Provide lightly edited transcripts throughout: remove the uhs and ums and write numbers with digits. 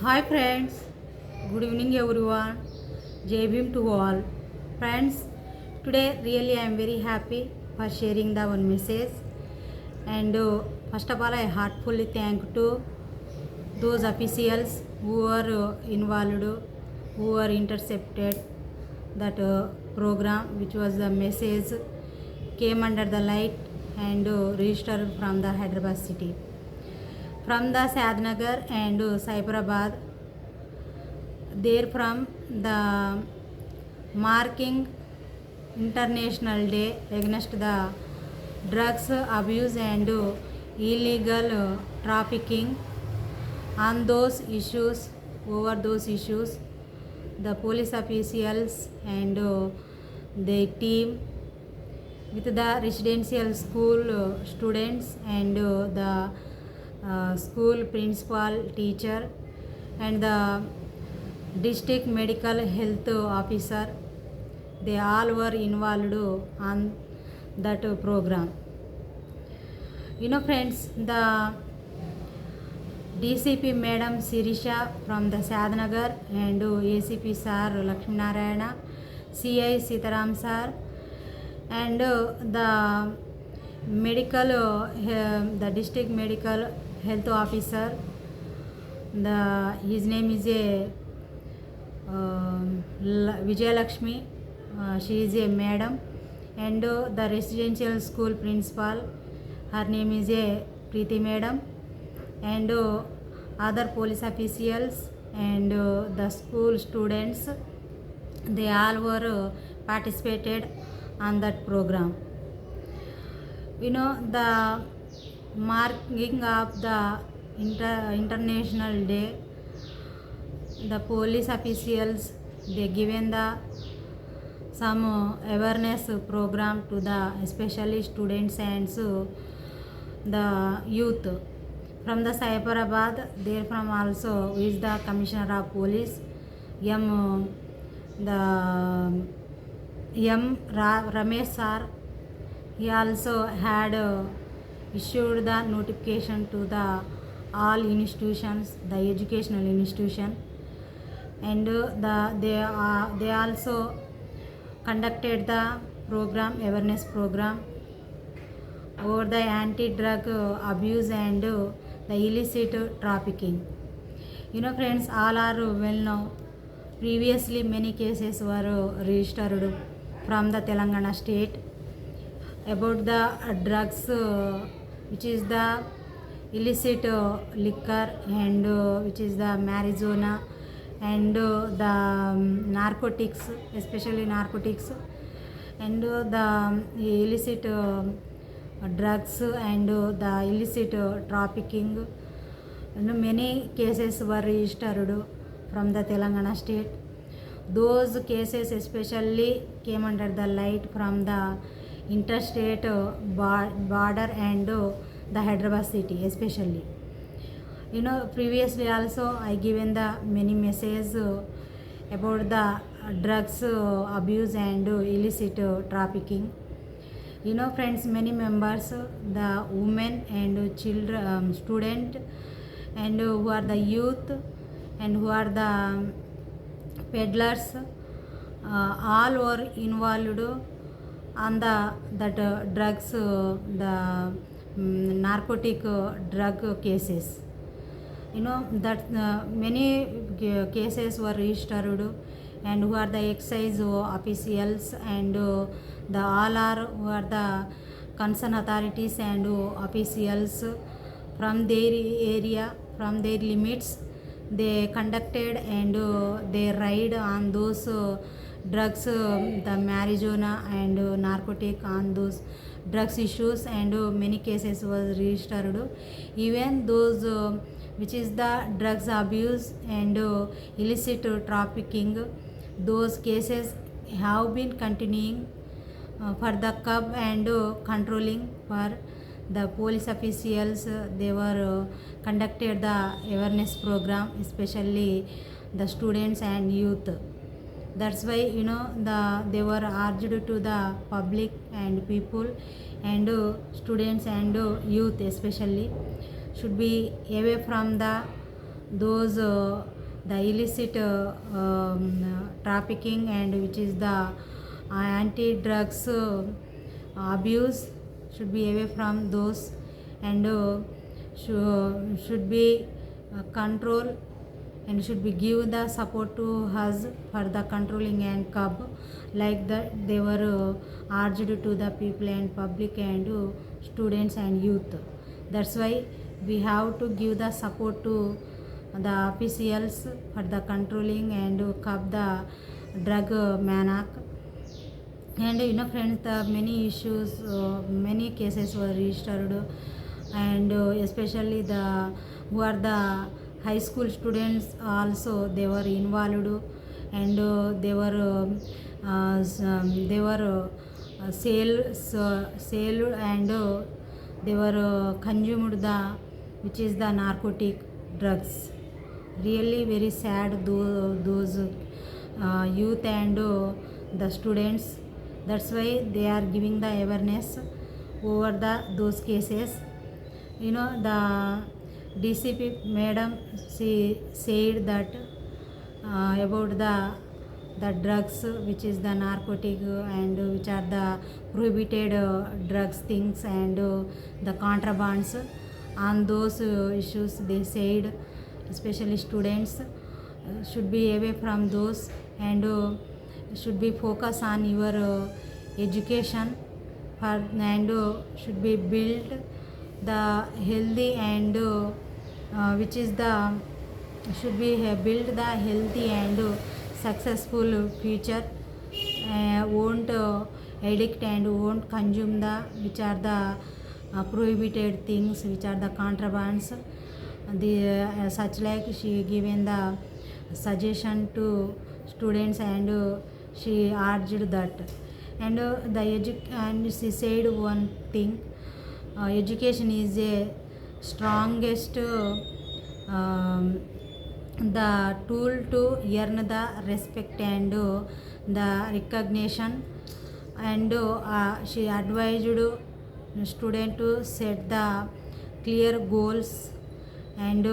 Hi friends, good evening everyone. Jai Bhim to all. Friends, today really I am very happy for sharing the one message. And first of all, I heartfully thank to those officials who are involved, who are intercepted that program, which was the message came under the light and registered from the Hyderabad city. From the Shadnagar and Cyberabad, there from the marking International Day against the drugs abuse and illegal trafficking. On those issues, over those issues, the police officials and their team with the residential school students and the school principal teacher and the district medical health officer, they all were involved on that program. Friends, the DCP Madam Sirisha from the Shadnagar and ACP Sir Lakshminarayana, CI Sitaram Sir, and the the district medical health officer, his name is Vijay Lakshmi, she is a madam, and the residential school principal, her name is a Preeti madam, and other police officials and the school students, they all were participated on that program. The marking of the International Day, the police officials, they given the some awareness program to the especially students and the youth. From the Cyberabad, there from also is the Commissioner of Police, Ramesh sir. He also had issued the notification to the all institutions, the educational institution, and they also conducted the awareness program over the anti-drug abuse and the illicit trafficking. Friends, all are well known. Previously, many cases were registered from the Telangana state about the drugs, which is the illicit liquor and which is the marijuana and the narcotics, especially narcotics, and the illicit drugs and the illicit trafficking. Many cases were registered from the Telangana state. Those cases especially came under the light from the interstate border and the Hyderabad city especially. Previously also I given the many messages about the drugs abuse and illicit trafficking. Friends, many members, the women and children, student, and who are the youth and who are the peddlers, all were involved on that drugs, the narcotic drug cases. That many cases were registered, and who are the excise officials and the all are who are the concerned authorities and officials from their area, from their limits, they conducted and they raid on those drugs, the marijuana and narcotic, on those drugs issues, and many cases was registered. Even those which is the drugs abuse and illicit trafficking, those cases have been continuing for the curb and controlling for the police officials. They were conducted the awareness program, especially the students and youth. That's why they were urged to the public and people and students and youth especially should be away from the those the illicit trafficking, and which is the anti-drugs abuse, should be away from those, and should be control, and should be give the support to us for the controlling and curb, like that they were urged to the people and public and students and youth. That's why we have to give the support to the officials for the controlling and curb the drug maniac. And friends, the many issues, many cases were registered, and especially the who are the high school students also, they were involved, and they were sale and they were consumed the, which is the narcotic drugs. Really very sad, those youth and the students. That's why they are giving the awareness over those cases. The DCP madam, she said that about the drugs, which is the narcotic and which are the prohibited drugs things, and the contrabands. On those issues, they said especially students should be away from those, and should be focus on your education for, and should be build the healthy and which is the should be build the healthy and successful future. Won't addict and won't consume the, which are the prohibited things, which are the contrabands. The such like she given the suggestion to students, and she urged that, and and she said one thing, education is a strongest the tool to earn the respect and the recognition, and she advised student to set the clear goals and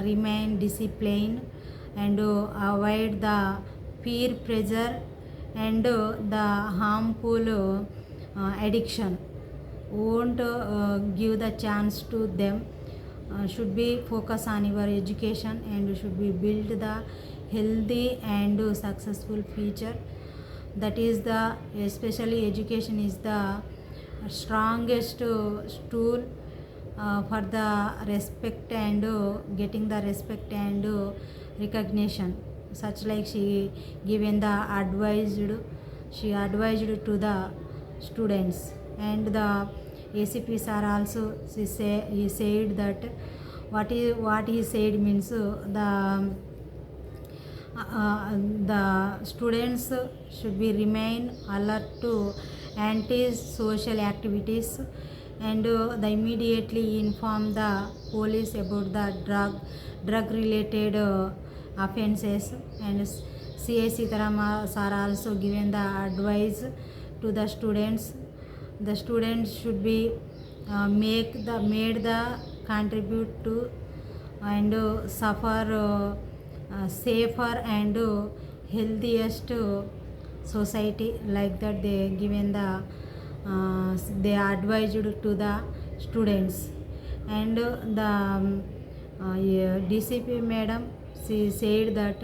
remain disciplined, and avoid the peer pressure and the harmful addiction. Won't give the chance to them. Should be focus on your education, and should be build the healthy and successful future. That is the, especially education is the strongest tool for the respect and getting the respect and recognition. Such like she given the she advised to the students, and the ACPs are also, he said that what he said means the students should be remain alert to anti-social activities, and they immediately inform the police about the drug related offenses. And CA Sitarama sir also given the advice to the students. The students should be made the contribute to and suffer safer and healthiest society, like that they given the they advised to the students. And the DCP madam, she said that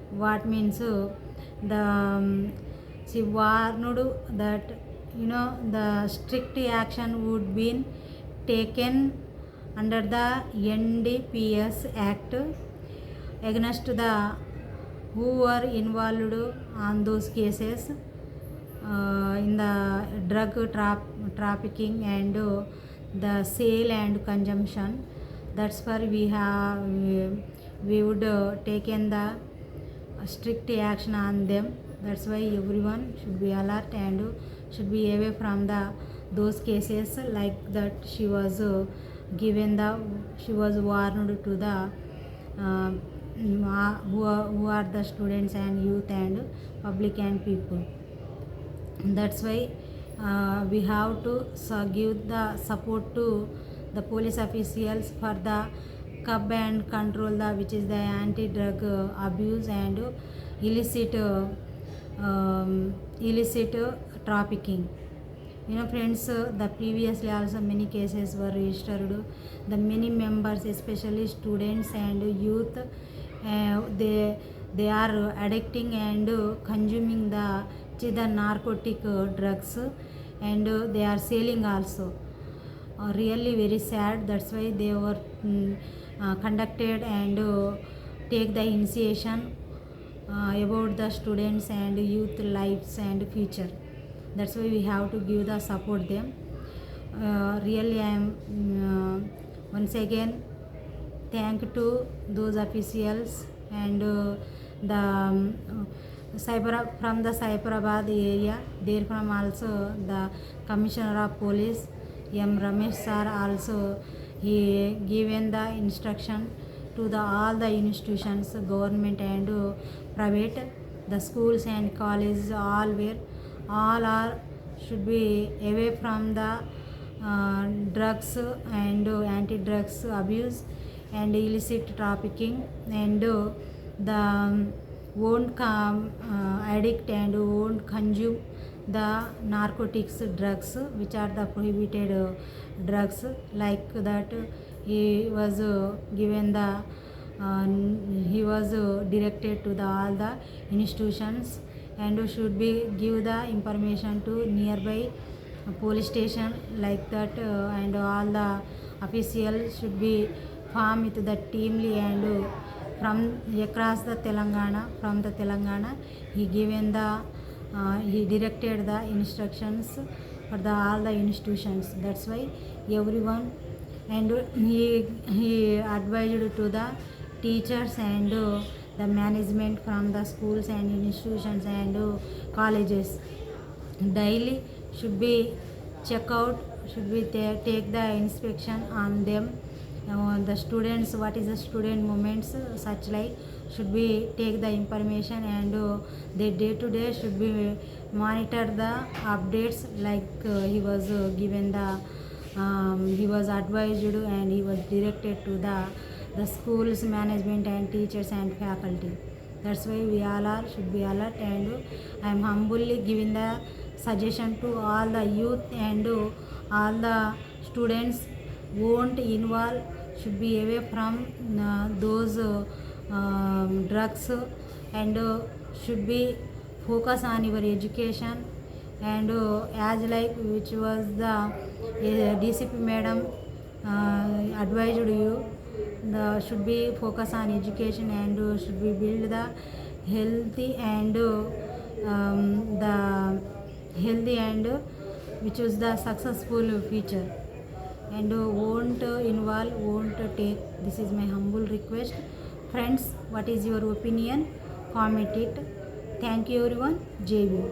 what means she warned that the strict action would be taken under the NDPS Act against the who were involved on those cases in the drug trafficking and the sale and consumption. That's why we would taken the strict action on them. That's why everyone should be alert and should be away from those cases, like that she was she was warned to the who are the students and youth and public and people. That's why we have to give the support to the police officials for the curb and control the which is the anti-drug abuse and illicit illicit trafficking. Friends, the previously also many cases were registered. The many members, especially students and youth, they are addicting and consuming the narcotic drugs, and they are selling also. Really very sad. That's why they were conducted and take the initiation about the students and youth lives and future. That's why we have to give the support them. Really I am once again thank to those officials and the from the Cyberabad area. There from also the Commissioner of Police M. Ramesh sir also he given the instruction to all the institutions, government and private, the schools and colleges, all are should be away from the drugs and anti-drugs abuse and illicit trafficking, and the won't addict and won't consume the narcotics drugs which are the prohibited drugs. Like that he was given the he was directed to all the institutions and should be give the information to nearby police station, like that and all the officials should be formed with the teamly and from across the from the Telangana he given the he directed the instructions for all the institutions. That's why everyone, and he advised to the teachers and the management from the schools and institutions and colleges daily should be check out, should be take the inspection on them. The students, what is the student movements, such like should be take the information and they day to day should be monitor the updates, like he was given the he was advised and he was directed to the schools management and teachers and faculty. That's why we all are should be alert, and I am humbly giving the suggestion to all the youth and all the students won't involve, should be away from those drugs, and should be focus on your education, and as like which was the DCP madam advised you, the should be focus on education and should be build the healthy and the healthy and which is the successful future, and won't involve, won't take. This is my humble request. Friends, what is your opinion? Comment it. Thank you everyone. JB.